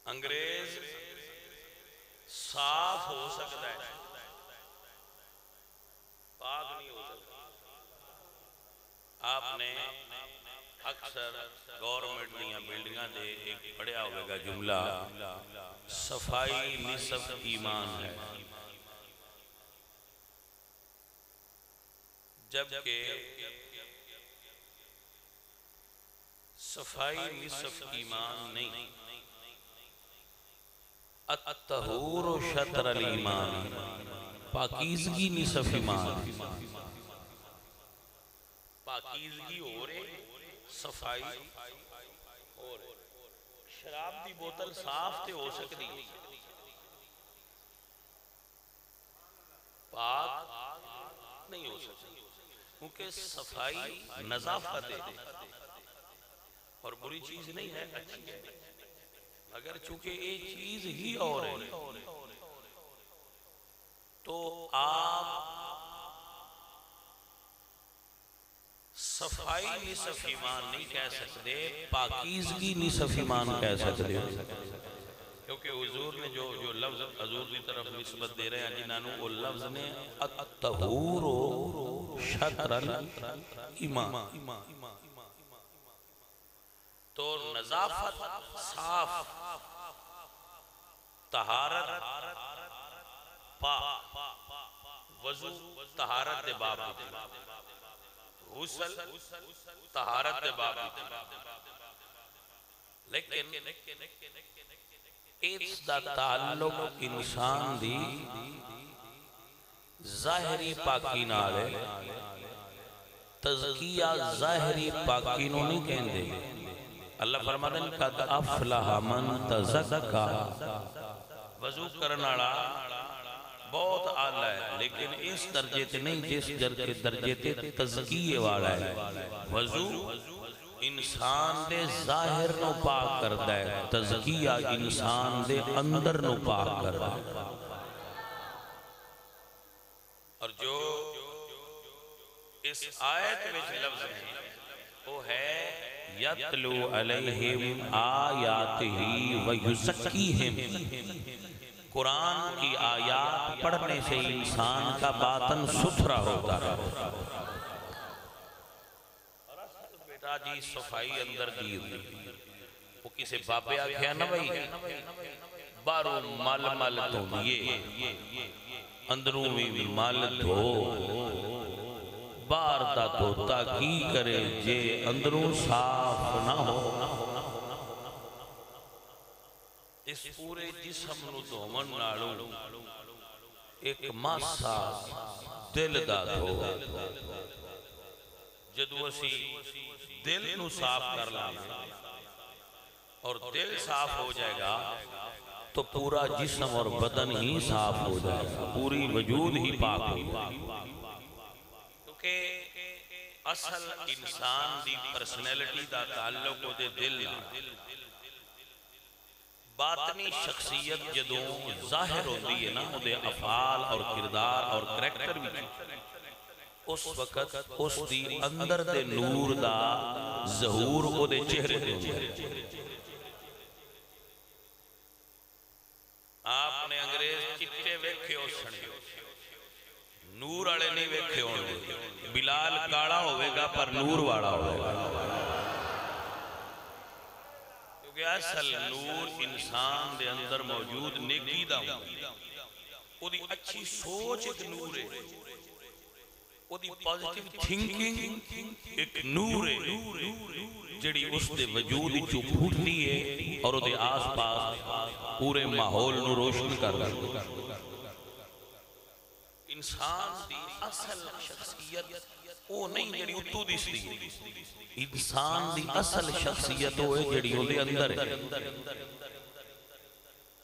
انگریز صاف ہو سکتا ہے، پاک نہیں ہو سکتا۔ آپ نے اکثر گورنمنٹ دیاں بلڈنگاں دے ایک پڑھیا ہوئے گا جملہ، صفائی نصف ایمان ہے، جبکہ صفائی نصف ایمان نہیں، الطہور شطر الایمان، پاکیزگی نصف ایمان۔ پاکیزگی ہو رہے، صفائی ہو رہے۔ شراب دی بوتل صاف تے ہو سکتی، پاک نہیں ہو سکتی، کیونکہ صفائی نظافت ہے اور بری چیز نہیں ہے، اچھی ہے، اگر چونکہ ایک چیز ہی اور ہے تو آپ صفائی نصف ایمان نہیں کہہ سکتے، پاکیزگی نصف ایمان کہہ سکتے، کیونکہ حضور نے جو لفظ حضور کی طرف نسبت دے رہے ہیں جنہوں وہ لفظ نے الطہور شطر الایمان، تو نظافت صاف، طہارت پاک، وضو طہارت دے باب غسل طہارت دے باب، لیکن اس دا تعلق انسان دی ظاہری پاکی نال ہے، تزکیہ ظاہری پاکی نو نہیں کہندے۔ اللہ فرماتے ہیں قد افلح من تزکا، وضو کرناڑا بہت اعلیٰ ہے لیکن اس درجے تے نہیں جس درجے تے تزکیے والا ہے۔ وضو انسان دے ظاہر نو پاک کرتا ہے، تزکیہ انسان دے اندر نو پاک کرتا ہے۔ اور جو اس آیت میں لفظ ہے وہ ہے یتلو علیہم آیاتہ ویزکیہم، قرآن کی آیات پڑھنے سے انسان کا باطن ستھرا ہوتا ہے۔ بیٹا جی صفائی اندر دی ہوئی، وہ کسے بابے آگیا نا بھائی بارو مال مال دھو دیئے، اندروں بھی مال دھو، بار دا دھوتا کی کرے جے اندروں صاف نہ ہو۔ اس پورے جسم نو دھومن نالو ایک ماسا دل دا دھو، جدو اسی دل نو صاف کر لانا اور دل صاف ہو جائے گا تو پورا جسم اور بدن ہی صاف ہو جائے گا، پوری وجود ہی پاک ہو جائے گا، کیونکہ اصل انسان دی پرسنیلٹی دا تعلق ہو دے دل نہ، باطنی شخصیت جدوں ظاہر ہوتی ہے نا وہ دے افعال اور کردار اور کریکٹر بھی اس وقت اس دی اندر دے نور دا ظہور وہ دے چہرے دے ہوئے۔ آپ نے انگریز چٹے ویکھے ہو سنے، نور آلے نہیں ویکھے ہونے، بلال کاڑا ہوئے گا پر نور واڑا ہوئے گا، کیونکہ اصل نور انسان دے اندر موجود نیکی دا ہوں، وہ دی اچھی سوچ ایک نور ہے، وہ دی پازیٹیو تھنکنگ ایک نور ہے جڑی اس دے وجود چو پھوٹتی ہے اور وہ دے آس پاس پورے ماحول نو روشن کر رہا ہے۔ انسان دی اصل شخصیت وہ نہیں جڑی اتو دیستی، انسان دی اصل شخصیت وہ ہے جڑی وہ دے اندر ہے۔